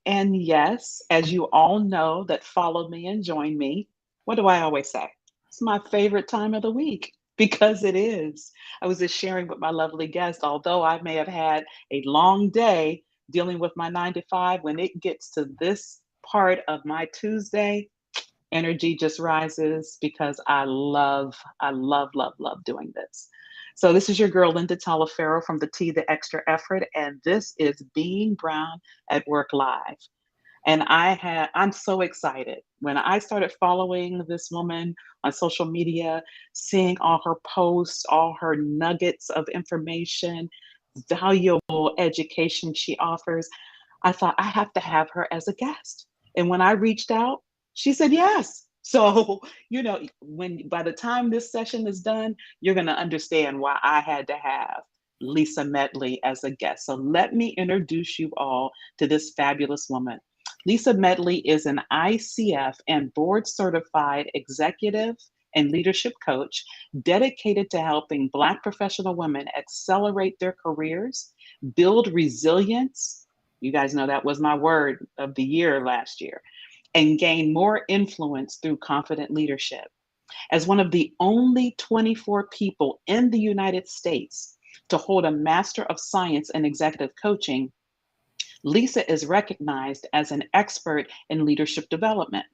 And yes, as you all know that follow me and join me, what do I always say? It's my favorite time of the week because it is. I was just sharing with my lovely guest, although I may have had a long day dealing with my 9 to 5, when it gets to this part of my Tuesday, energy just rises because I love doing this. So this is your girl Linda Talaferro from the T, the Extra Effort, and this is Being Brown at Work Live. And I'm so excited when I started following this woman on social media, seeing all her posts, all her nuggets of information, valuable education she offers. I thought I have to have her as a guest. And when I reached out, she said yes. So, when by the time this session is done, you're going to understand why I had to have Lisa Medley as a guest. So, let me introduce you all to this fabulous woman. Lisa Medley is an ICF and board certified executive and leadership coach dedicated to helping Black professional women accelerate their careers, build resilience. You guys know that was my word of the year last year, and gain more influence through confident leadership. As one of the only 24 people in the United States to hold a Master of Science in Executive Coaching, Lisa is recognized as an expert in leadership development.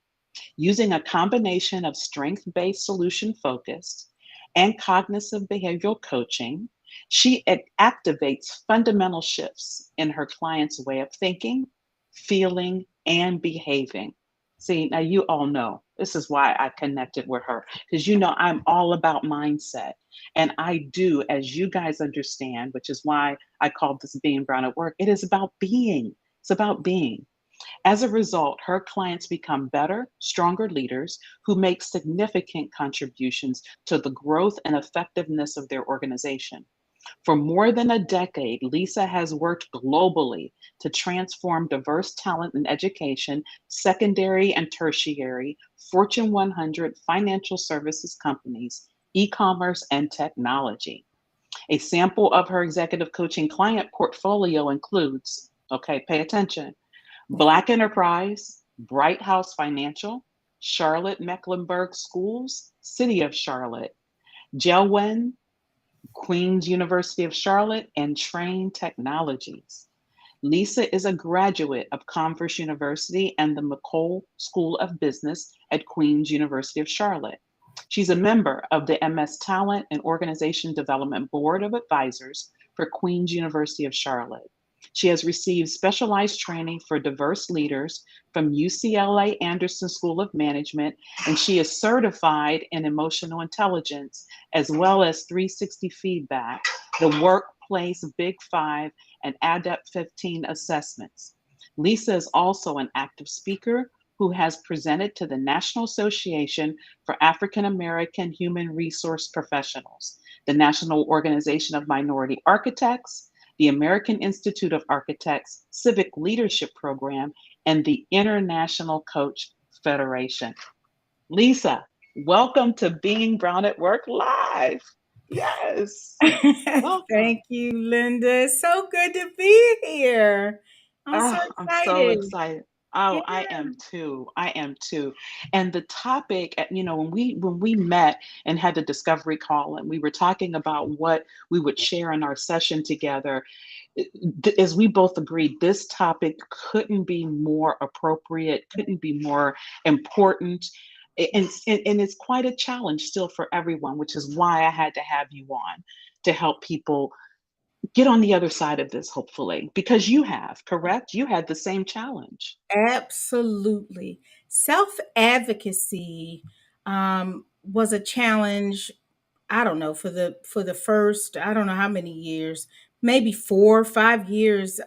Using a combination of strength based solution focused and cognitive behavioral coaching, she activates fundamental shifts in her clients' way of thinking, feeling, and behaving. See, now you all know this is why I connected with her, because I'm all about mindset. And I do, as you guys understand, which is why I called this Being Brown at Work, it is about being. It's about being. As a result, her clients become better, stronger leaders who make significant contributions to the growth and effectiveness of their organization. For more than a decade, Lisa has worked globally to transform diverse talent in education, secondary and tertiary, Fortune 100 financial services companies, e commerce, and technology. A sample of her executive coaching client portfolio includes, okay, pay attention, Black Enterprise, Bright House Financial, Charlotte Mecklenburg Schools, City of Charlotte, Gelwen, Queen's University of Charlotte, and Train Technologies. Lisa is a graduate of Converse University and the McColl School of Business at Queen's University of Charlotte. She's a member of the MS Talent and Organization Development Board of Advisors for Queen's University of Charlotte. She has received specialized training for diverse leaders from UCLA Anderson School of Management, and she is certified in emotional intelligence as well as 360 feedback, the workplace Big Five, and ADEPT 15 assessments. Lisa is also an active speaker who has presented to the National Association for African American Human Resource Professionals, the National Organization of Minority Architects, the American Institute of Architects Civic Leadership Program, and the International Coach Federation. Lisa, welcome to Being Brown at Work Live. Yes, welcome. Thank you, Linda. It's so good to be here. I'm so Oh, I'm so excited. excited. Yeah. Oh, I am too. I am too. And the topic, when we met and had the discovery call, and we were talking about what we would share in our session together, as we both agreed, this topic couldn't be more appropriate, couldn't be more important. And it's quite a challenge still for everyone, which is why I had to have you on to help people get on the other side of this, hopefully, because you have, correct? You had the same challenge. Absolutely. Self advocacy was a challenge. I don't know for the first I don't know how many years, maybe 4 or 5 years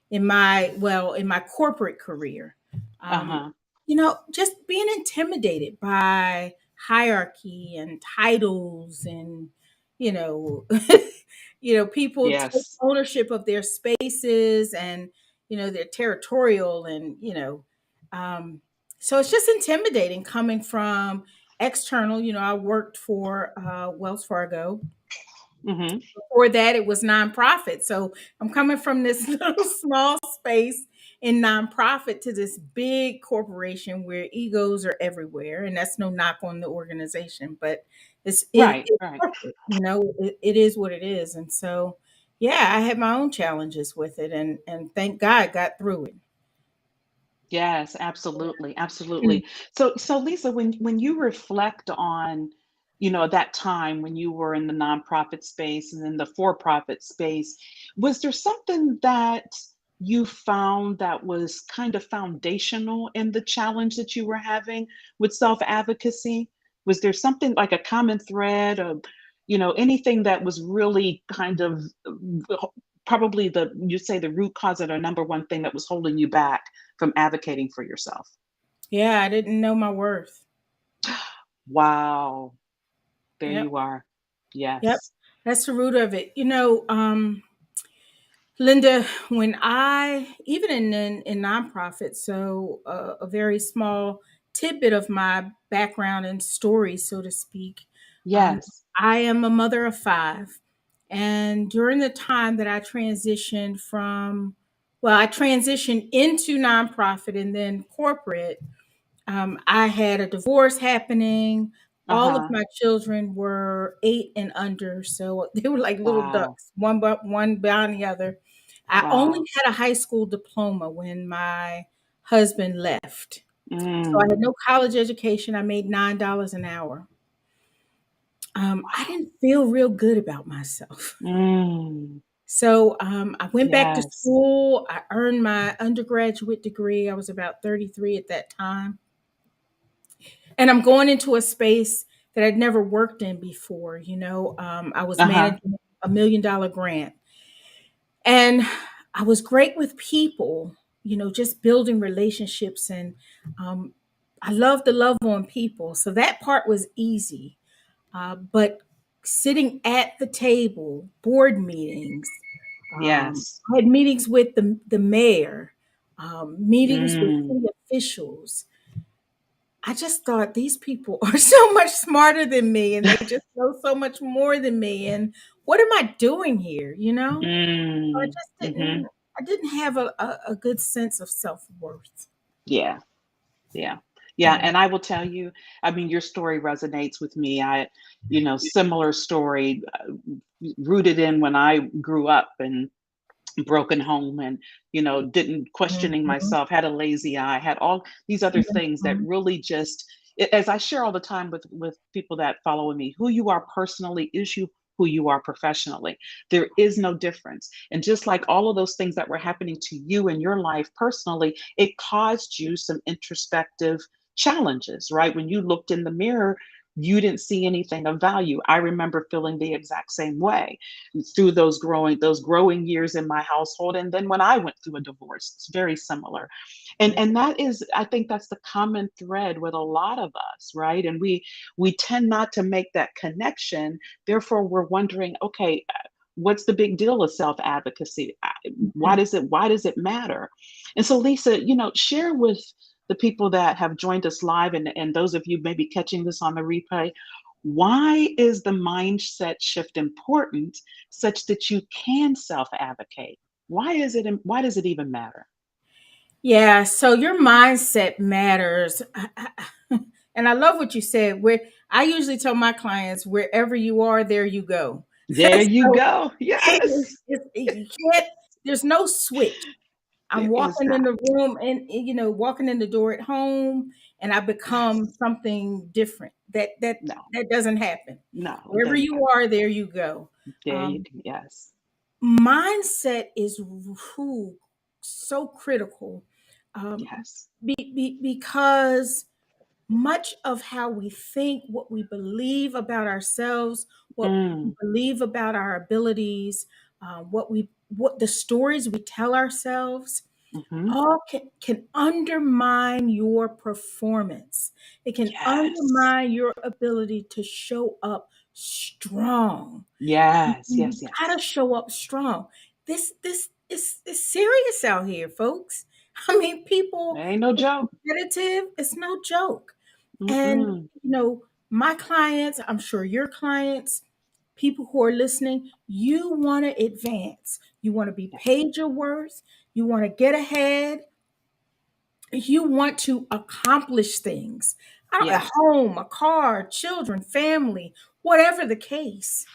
in my corporate career. Um, Uh-huh. just being intimidated by hierarchy and titles and you know people take Yes. ownership of their spaces and they're territorial and um, so it's just intimidating coming from external. I worked for Wells Fargo. Mm-hmm. Before that, it was nonprofit. So I'm coming from this little small space in nonprofit to this big corporation where egos are everywhere, and that's no knock on the organization, but Right, it's right. corporate, it is what it is, and so yeah, I had my own challenges with it, and thank God I got through it. Yes, absolutely, Mm. absolutely. So Lisa, when you reflect on, that time when you were in the nonprofit space and then the for-profit space, was there something that you found that was kind of foundational in the challenge that you were having with self-advocacy? Was there something like a common thread of, anything that was really kind of probably you'd say the root cause or the number one thing that was holding you back from advocating for yourself? Yeah, I didn't know my worth. Wow. There Yep. you are. Yep. Yes. That's the root of it. Linda, when I even in nonprofit, so a very small tidbit of my background and story, so to speak. Um, Yes. I am a mother of five, and during the time that I transitioned I transitioned into nonprofit and then corporate. I had a divorce happening. All of Uh-huh. my children were 8 and under, so they were like little Wow. ducks, one behind the other. I only Wow. had a high school diploma when my husband left. So I had Mm. no college education. I made $9 an hour. I Wow. didn't feel real good about myself. Mm. So I went back to Yes. school. I earned my undergraduate degree. I was about 33 at that time. And I'm going into a space that I'd never worked in before. I was Uh-huh. managing $1 million grant, and I was great with people. Just building relationships, and um, I love to love on people, so that part was easy. But sitting at the table, board meetings, Yes. I had meetings with the mayor, meetings with Mm. city officials. I just thought these people are so much smarter than me and they just know so much more than me. And what am I doing here? So Mm. Mhm. I didn't have a good sense of self-worth. Yeah. Yeah. Yeah, Yeah. and I will tell you, I mean, your story resonates with me. Similar story, rooted in when I grew up and broken home and didn't questioning Mhm, myself, had a lazy eye, had all these other things that mhm, really just as I share all the time with people that follow me, who you are personally is who you are professionally. There is no difference, and just like all of those things that were happening to you in your life personally, it caused you some introspective challenges, right? When you looked in the mirror, you didn't see anything of value. I remember feeling the exact same way through those growing years in my household, and then when I went through a divorce, it's very similar. And that is, I think that's the common thread with a lot of us, right? And we tend not to make that connection. Therefore we're wondering, okay, what's the big deal with self advocacy? mhm. Why does it matter? And so Lisa, share with the people that have joined us live, and those of you maybe catching this on the replay, why is the mindset shift important such that you can self advocate? Why does it even matter? Yeah, so your mindset matters. And I love what you said. Where I usually tell my clients, wherever you are, there you go. There you So go. Yes. you can't. There's no switch. I'm There is walking in not. the room and walking in the door at home and I become Yes. something different. No. That doesn't happen. No, it Wherever doesn't you happen. are, there you go. There you Um, go. Yes. Mindset is so critical, Yes. because much of how we think, what we believe about ourselves, what we Mm. believe about our abilities, what the stories we tell ourselves, Hmm. all can undermine your performance. It can Yes. undermine your ability to show up strong. Yes. You Yes. gotta Yes. show up strong. This is serious out here, folks. I mean, people There ain't no get joke. competitive. It's no joke. And Mm-mm. my clients, I'm sure your clients, people who are listening, you want to advance. You want to be Yes. paid your worth. You want to get ahead. You want to accomplish things. I don't, a Yes. home, a car, children, family, whatever the case.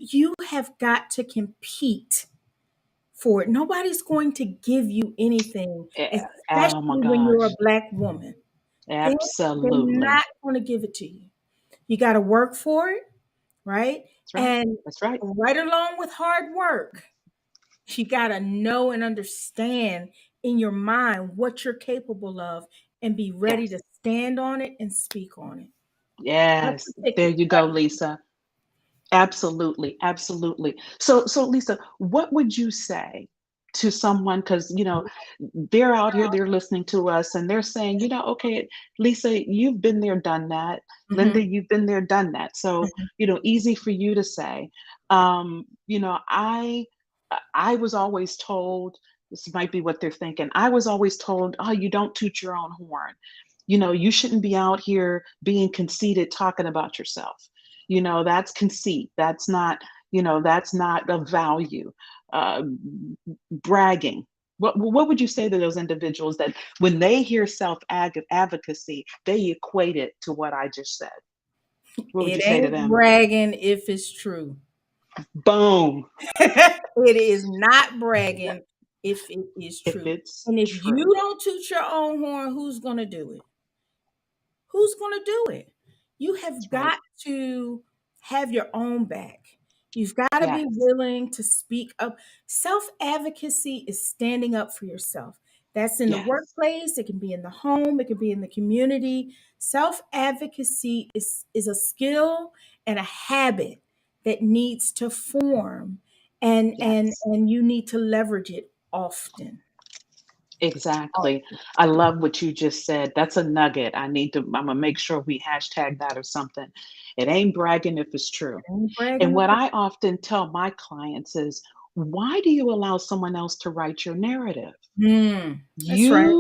You have got to compete for it. Nobody's going to give you anything, Yeah. Oh my especially when you're a gosh. black woman. They're Absolutely. not going to give it to you. You got to work for it, right? That's right. And That's right. right along with hard work, you got to know and understand in your mind what you're capable of and be ready to Yes. stand on it and speak on it. That's Yes. the ticket. There you go, Lisa. Absolutely, absolutely. So Lisa, what would you say to someone? Because they're out here, they're listening to us, and they're saying, okay, Lisa, you've been there, done that. Mhm, Linda, you've been there, done that. So mhm. easy for you to say. I was always told. This might be what they're thinking. I was always told, oh, you don't toot your own horn. You shouldn't be out here being conceited, talking about yourself. That's conceit. That's not of value. uh, Bragging. What would you say to those individuals that when they hear self advocacy, they equate it to what I just said? What would you It say to ain't them? bragging if it's true. Boom. It is not bragging if it is If true. it's And if you true. don't toot your own horn, who's going to do it? Who's going to do it? You have That's right. got to have your own back. You've got to be Yes. willing to speak up. Self advocacy is standing up for yourself. That's in the Yes. workplace, it can be in the home, it can be in the community. Self advocacy is a skill and a habit that needs to form, Yes. and you need to leverage it often. Exactly. Often. I love what you just said. That's a nugget. I'm gonna make sure we hashtag that or something. It ain't bragging if it's true. Ain't And bragging what if I often tell my clients is, why do you allow someone else to write your narrative? That's right.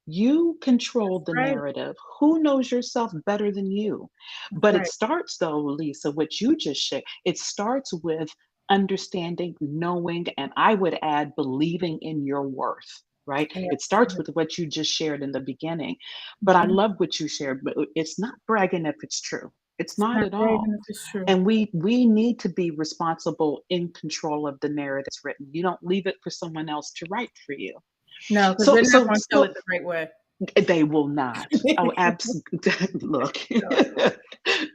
You control the Right. narrative. Who knows yourself better than you? That's But it right. starts though, Lisa, what you just shared. It starts with understanding, knowing, and I would add believing in your worth, right? It starts Absolutely. with what you just shared in the beginning. But I Mhm. love what you shared, but it's not bragging if it's true. It's It's not not at all. bragging if it's true. And we need to be responsible in control of the narrative that's written. You don't leave it for someone else to write for you. No, because 'cause So they're not so gonna tell it so the right way. they will not. Oh, absolutely. Look, No.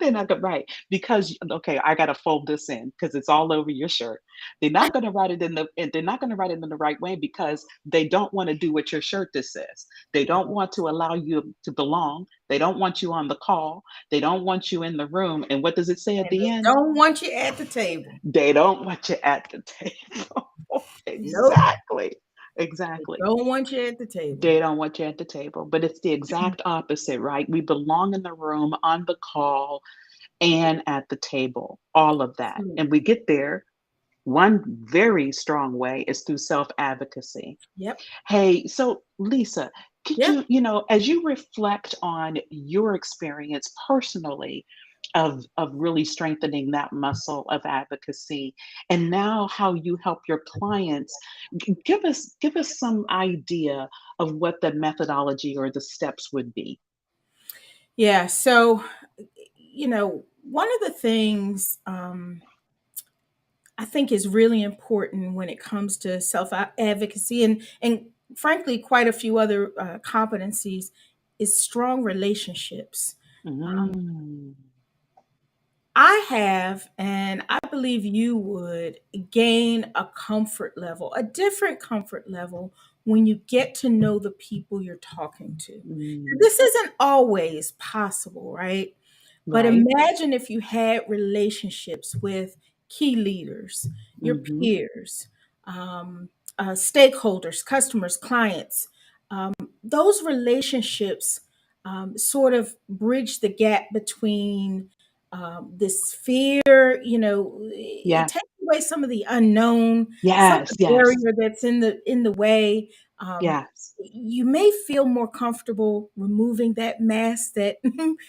they're not gonna write because okay, I gotta fold this in because it's all over your shirt. They're not gonna write it in the right way because they don't want to do what your shirt this says. They don't want to allow you to belong. They don't want you on the call. They don't want you in the room. And what does it say at And the they end? don't want you at the table. They don't want you at the table. Nope. Exactly. They Exactly. don't want you at the table. They don't want you at the table, but it's the exact opposite, right? We belong in the room, on the call, and at the table, all of that. And we Absolutely. get there. One very strong way is through self advocacy. Yep. Hey, so Lisa, could Yep. as you reflect on your experience personally of really strengthening that muscle of advocacy, and now how you help your clients, give us some idea of what the methodology or the steps would be. Yeah. So, one of the things I think is really important when it comes to self advocacy and frankly quite a few other competencies is strong relationships. Um, Mm, I have, and I believe you would gain a comfort level, a different comfort level when you get to know the people you're talking to. mm, This isn't always possible, right? But right. imagine if you had relationships with key leaders, your Hmm. peers, stakeholders, customers, clients. Those relationships sort of bridge the gap between this fear. It Yeah. takes away some of the unknown, some of Yes. the Yes. barrier that's in the way. um, Yes. you may feel more comfortable removing that mask that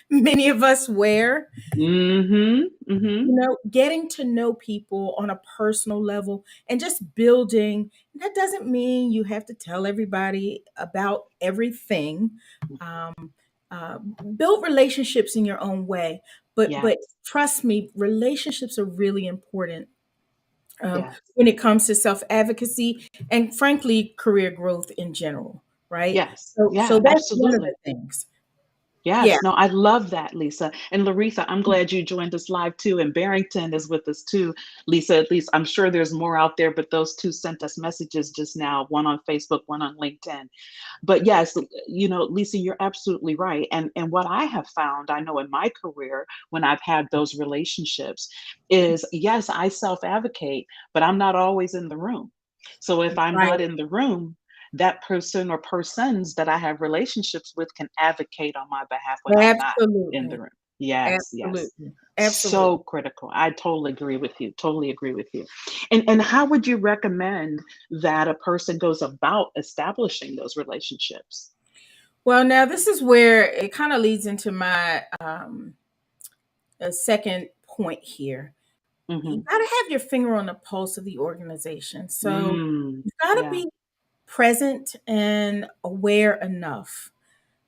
many of us wear. Mhm. Mhm. Getting to know people on a personal level and just building. That doesn't mean you have to tell everybody about everything. Um, uh, Build relationships in your own way, but Yes. trust me, relationships are really important Yes. when it comes to self advocacy and, frankly, career growth in general. Right. Yes. So Yeah, that's one of the absolutely. things. Yeah. Yes, no, I love that, Lisa. And Larisa, I'm glad you joined us live too. And Barrington is with us too. Lisa, at least I'm sure there's more out there, but those two sent us messages just now, one on Facebook, one on LinkedIn. But yes, Lisa, you're absolutely right. And what I have found, I know in my career when I've had those relationships is yes, I self-advocate, but I'm not always in the room. So if I'm Right. not in the room, that person or persons that I have relationships with can advocate on my behalf when I'm not in the Absolutely. room. Yes, yes. Absolutely. So Absolutely. critical. I totally agree with you. Totally agree with you. And how would you recommend that a person goes about establishing those relationships? Well, now this is where it kind of leads into my second point here. You Mhm. got to have your finger on the pulse of the organization. So Mm. you've got to Yeah. be present and aware enough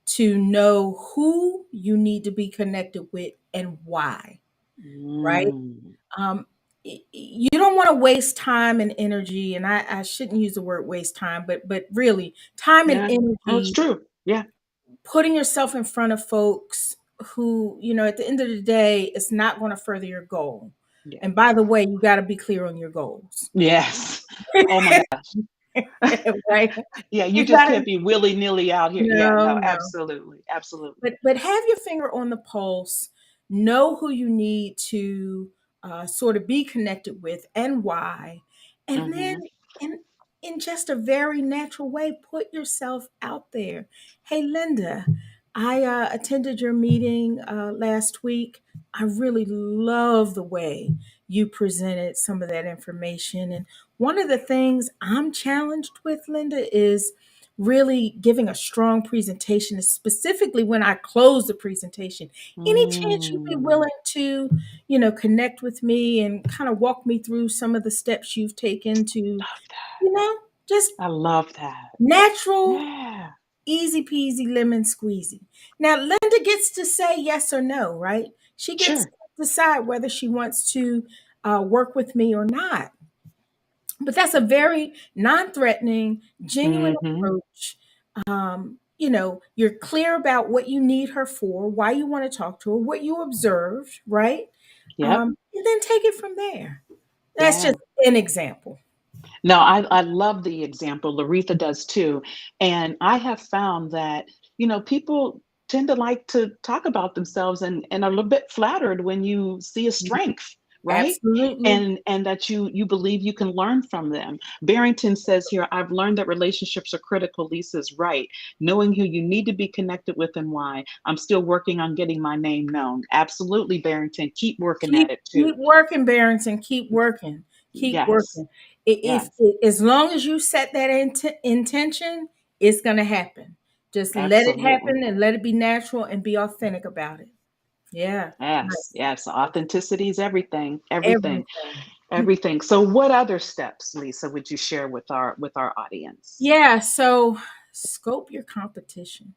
to know who you need to be connected with and why, right? Mm. You don't want to waste time and energy, and I shouldn't use the word waste time, but really time and Yeah. Oh, it's energy true. Yeah. putting yourself in front of folks who, at the end of the day, it's not going to further your goal. Yeah. And by the way, you got to be clear on your goals. Yes. Oh my gosh. Right? Yeah, you You just got to can't be willy-nilly out here. Yeah, no, no, no. absolutely. Absolutely. But have your finger on the pulse. Know who you need to sort of be connected with and why, and then Mhm. in just a very natural way, put yourself out there. Hey, Linda, I attended your meeting last week. I really love the way you presented some of that information, and one of the things I'm challenged with, Linda, is really giving a strong presentation, specifically when I close the presentation. Any chance you'd be Mm. willing to, connect with me and kind of walk me through some of the steps you've taken to, just I love that. natural, Yeah. easy peasy lemon squeezy. Now, Linda gets to say yes or no, right? She gets to Sure. decide whether she wants to work with me or not. But that's a very non-threatening, genuine Mhm. approach. You're clear about what you need her for, why you want to talk to her, what you observed, right? Yep. And then take it from there. That's Yeah. just an example. No, I love the example. Laretha does too. And I have found that, people tend to like to talk about themselves and are a little bit flattered when you see a strength, right? Absolutely. And that you believe you can learn from them. Barrington says here, I've learned that relationships are critical. Lisa's right. Knowing who you need to be connected with and why. I'm still working on getting my name known. Absolutely, Barrington. Keep working Keep at it too. keep working, Barrington. Keep working. Keep Yes. working. If, Yes. as long as you set that intention, it's gonna happen. Just let it Absolutely. happen and let it be natural and be authentic about it. Yeah. Yes, Nice. yes. Authenticity is everything, everything, Everything. everything. So what other steps, Lisa, would you share with our audience? Yeah. So scope your competition.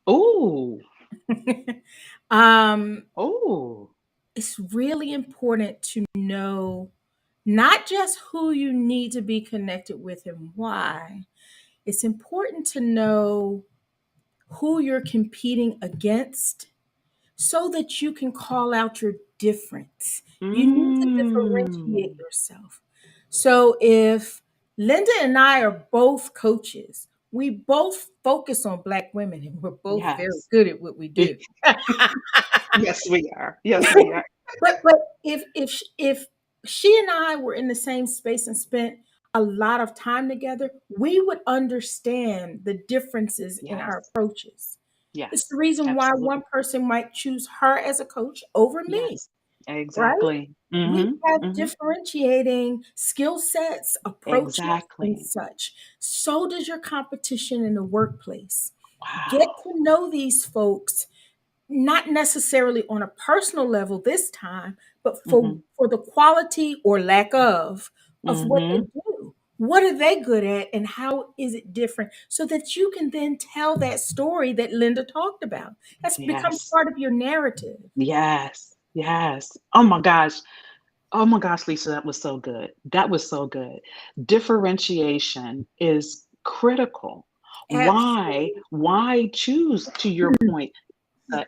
Oh, um, oh, it's really important to know not just who you need to be connected with and why. It's important to know who you're competing against so that you can call out your difference. You need to differentiate mm, yourself. So if Linda and I are both coaches, we both focus on Black women and we're both very yes. good at what we do. Yes, we are. Yes, we are. But if she and I were in the same space and spent a lot of time together, we would understand the differences in our Yes, approaches. It's the yes, reason why one absolutely. person might choose her as a coach over me. Yes, right? Exactly. We Mhm. have Mhm. differentiating skill sets, approaches, and Exactly. such. So does your competition in the workplace. Get Wow. to know these folks, not necessarily on a personal level this time, but Mhm. for the quality or lack of what they Mhm. do. What are they good at and how is it different? So that you can then tell that story that Linda talked about. That's becomes Yes. part of your narrative. Yes. Yes. Oh my gosh. Oh my gosh, Lisa, that was so good. That was so good. Differentiation is critical. Why? Absolutely. Why choose, to your point,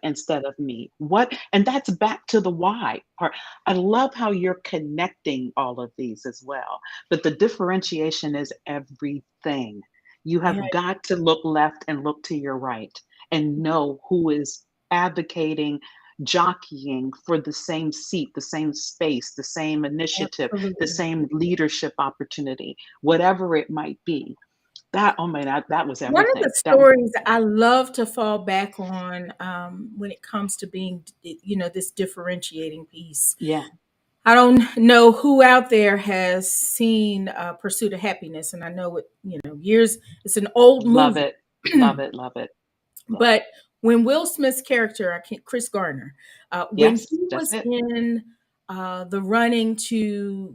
instead of me? What? And that's back to the why part. I love how you're connecting all of these as well. But the differentiation is everything. You have Right. got to look left and look to your right and know who is advocating, jockeying for the same seat, the same space, the same initiative, the Absolutely. same leadership opportunity, whatever it might be. That, oh man, that was One of the everything. That was, stories I love to fall back on when it comes to being, this differentiating piece. yeah, I don't know who out there has seen Pursuit of Happiness, and I know it, years, it's an old love movie. it, love it, love it, love it. But when Will Smith's character, I can't, Chris Gardner, when Yes, he that's was it. in the running to,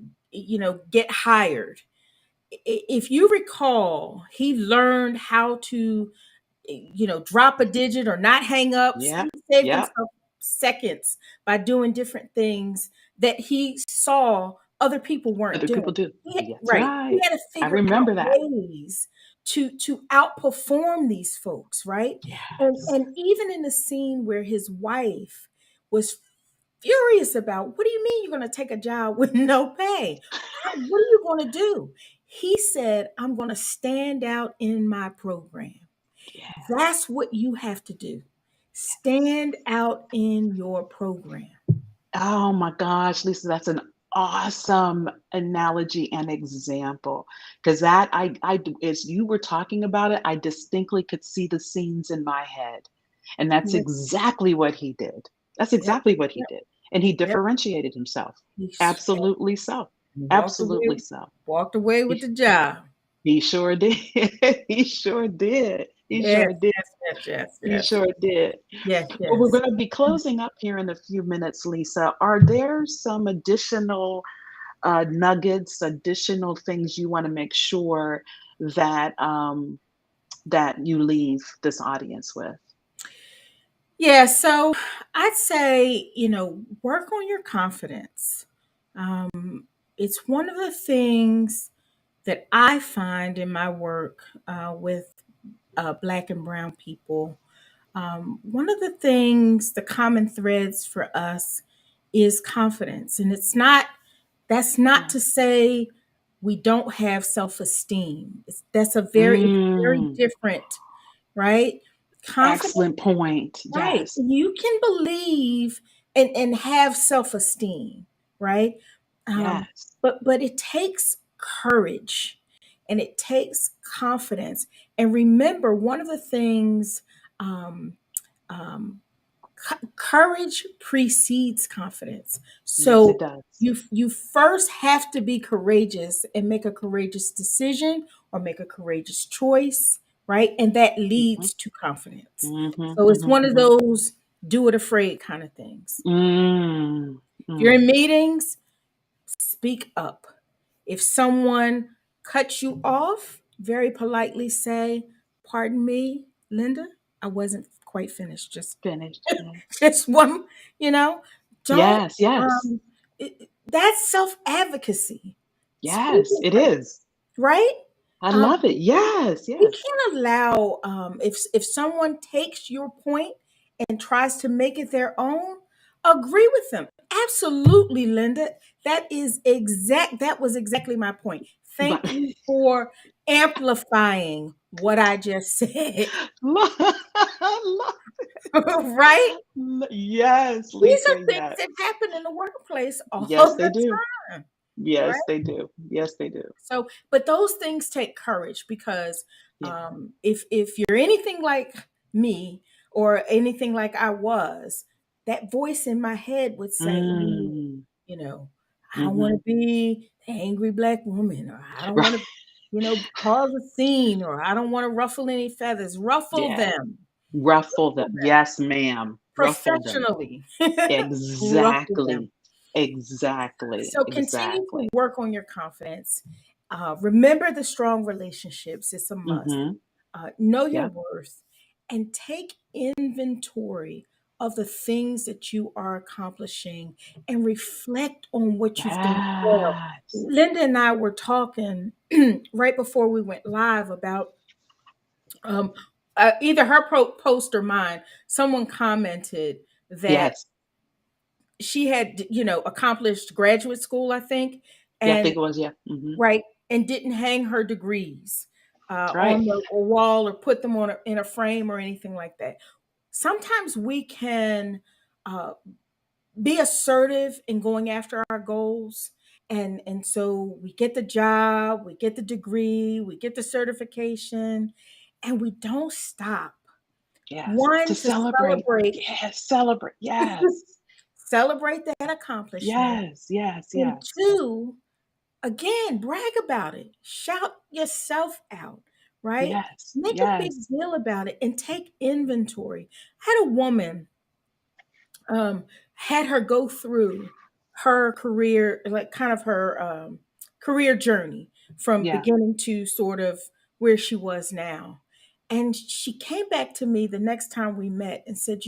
get hired, if you recall, he learned how to, drop a digit or not hang up. Yeah, He saved yeah. himself seconds by doing different things that he saw other people weren't Other doing. people do. That's Right. He right. had to I figure out remember that. ways to outperform these folks, right? And Yes, and even in the scene where his wife was furious about, what do you mean you're going to take a job with no pay? What are you going to do? He said, I'm going to stand out in my program. yes, That's what you have to do. yes. Stand out in your program. Oh my gosh, Lisa, that's an awesome analogy and example. Because that as you were talking about it, I distinctly could see the scenes in my head. And that's Yep, exactly what he did. That's yep, exactly what he yep, did. And he yep. differentiated himself. He Absolutely so. walked Absolutely away, so. walked away with He, the job. he sure did. He sure did. He Yes, sure did. yes, yes, He yes, sure did. yes, Well, we're yes. going to be closing up here in a few minutes, Lisa. Are there some additional nuggets, additional things you want to make sure that that you leave this audience with? Yeah, so I'd say, work on your confidence. It's one of the things that I find in my work with Black and Brown people. One of the things, the common threads for us is confidence. And that's not Yeah. to say we don't have self esteem. It's very Mm, different, right? Confidence. excellent point. Right. Yes. You can believe and have self-esteem, right? Yes. But it takes courage and it takes confidence. And remember, one of the things um, um, courage precedes confidence. Yes, it So does. you first have to be courageous and make a courageous decision or make a courageous choice, right? And that Hmm. leads to confidence. Hmm. So it's Hmm. one of Hmm. those do it afraid kind of things. Mm, If you're mm. in meetings, speak up. If someone cuts you off, very politely say, "Pardon me, Linda, I wasn't quite finished. Just Finished. Yeah. just one, you know, don't Yes. Yes. that's self-advocacy. Yes. Speaking It up, is. right? I Um, love it. Yes. we Yes. can't allow if someone takes your point and tries to make it their own, agree with them. Absolutely, Linda. That was exactly my point. But Thank you for amplifying what I just said. Lo- Right? yes, These Lisa, are things yes. that happen in the workplace all Yes, they the do. time. Right? Yes, they do. Yes, they do. So, but those things take courage because Yeah. if you're anything like me or anything like I was, that voice in my head would say, "Ooh, You know, I don't want Hmm. to be the angry black woman, or I don't Right. want to, cause a scene, or I don't want to ruffle any feathers. Ruffle Yeah. them, Ruffle them. ruffle them Yes, ma'am. Ruffle them. professionally. Ruffle them. Exactly. Exactly. So continue to Exactly. work on your confidence. Remember the strong relationships. It's a must. Hmm. Know your Yep. worth and take inventory of the things that you are accomplishing and reflect on what you've done well. Yes. Linda and I were talking right before we went live about um, either her post or mine. Someone commented that Yes. she had, accomplished graduate school, I think, Yeah, I think and it was, yeah. Hmm. right, and didn't hang her degrees Right. on the wall or put them in a frame or anything like that. Sometimes we can uh, be assertive in going after our goals, and so we get the job, we get the degree, we get the certification, and we don't stop. Yes. To One, to celebrate. celebrate, Yes. Celebrate. Yes. celebrate that accomplishment, Yes. Yes. and Yes. two, again, brag about it. Shout yourself out, right? Yes. Make a big Yes. deal about it and take inventory. I had a woman, um, had her go through her career, like kind of her career journey from Yeah. beginning to sort of where she was now. And she came back to me the next time we met and said,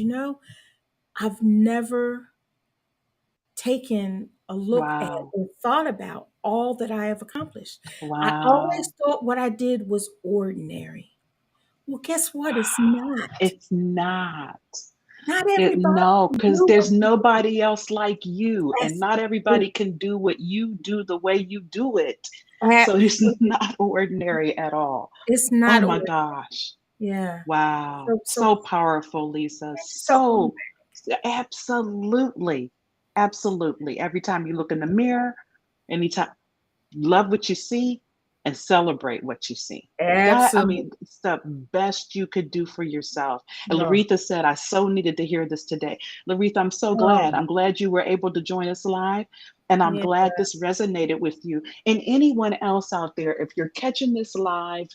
I've never taken a look at Wow. or thought about all that I have accomplished. I always Wow. thought what I did was ordinary. Well, guess what? It's not. It's not. Not It everybody no, can because do what there's you do. nobody else like you, and not everybody Absolutely. can do what you do the way you do it. So it's Absolutely. not ordinary at all. It's Oh not my ordinary. gosh. Yeah. Wow. So So powerful, Lisa. thank you so much. So absolutely. Absolutely. Every time you look in the mirror, anytime, love what you see and celebrate what you see. That, I Absolutely. mean, it's the best you could do for yourself. And Oh, Laretha said, I so needed to hear this today. Laretha, I'm so glad. oh, I'm glad you were able to join us live. And I'm yeah. glad this resonated with you. And anyone else out there, if you're catching this live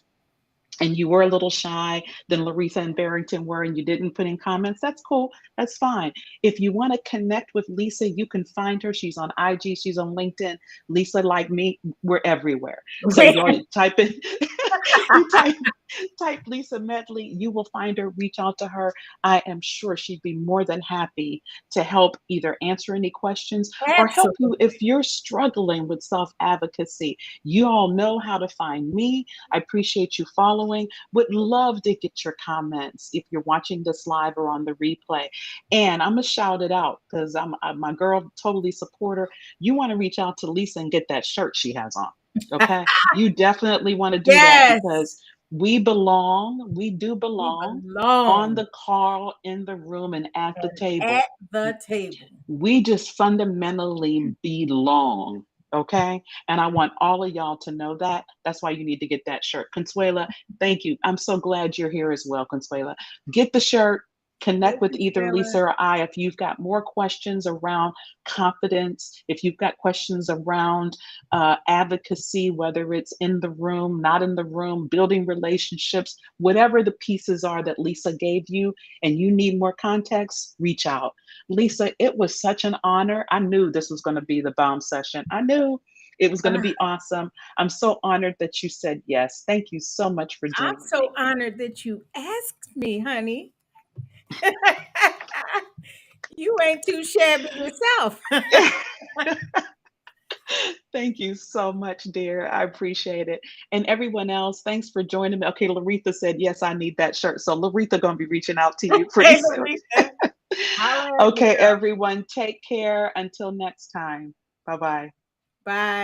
and you were a little shy than Larissa and Barrington were, and you didn't put in comments, that's cool. That's fine. If you want to connect with Lisa, you can find her. She's on IG, she's on LinkedIn. Lisa, like me, we're everywhere. So you type in, you type Lisa Medley, you will find her, reach out to her. I am sure she'd be more than happy to help either answer any questions or help you Absolutely. if you're struggling with self advocacy. You all know how to find me. I appreciate you following. Would love to get your comments if you're watching this live or on the replay. And I'm gonna shout it out because I'm my girl, totally support her. You want to reach out to Lisa and get that shirt she has on. Okay, you definitely want to do that Yes. because we belong. We do We belong on belong the call, in the room, and at the and table. at the table. We just fundamentally belong. Okay. And I want all of y'all to know that. That's why you need to get that shirt. Consuela, thank you. I'm so glad you're here as well, Consuela. Get the shirt. Connect Thank with you, either Taylor. Lisa or I if you've got more questions around confidence, if you've got questions around advocacy, whether it's in the room, not in the room, building relationships, whatever the pieces are that Lisa gave you, and you need more context, reach out. Lisa, it was such an honor. I knew this was going to be the bomb session. I knew it was going to Ah, be awesome. I'm so honored that you said yes. Thank you so much for I'm joining so me. honored that you asked me, honey. You ain't too shabby yourself. Thank you so much, dear. I appreciate it. And everyone else, thanks for joining me. Okay, Laretha said, yes, I need that shirt. So Laretha gonna be reaching out to you pretty Hey, soon. Larissa. Holla at me, Okay, girl. everyone, take care. Until next time. Bye-bye. Bye.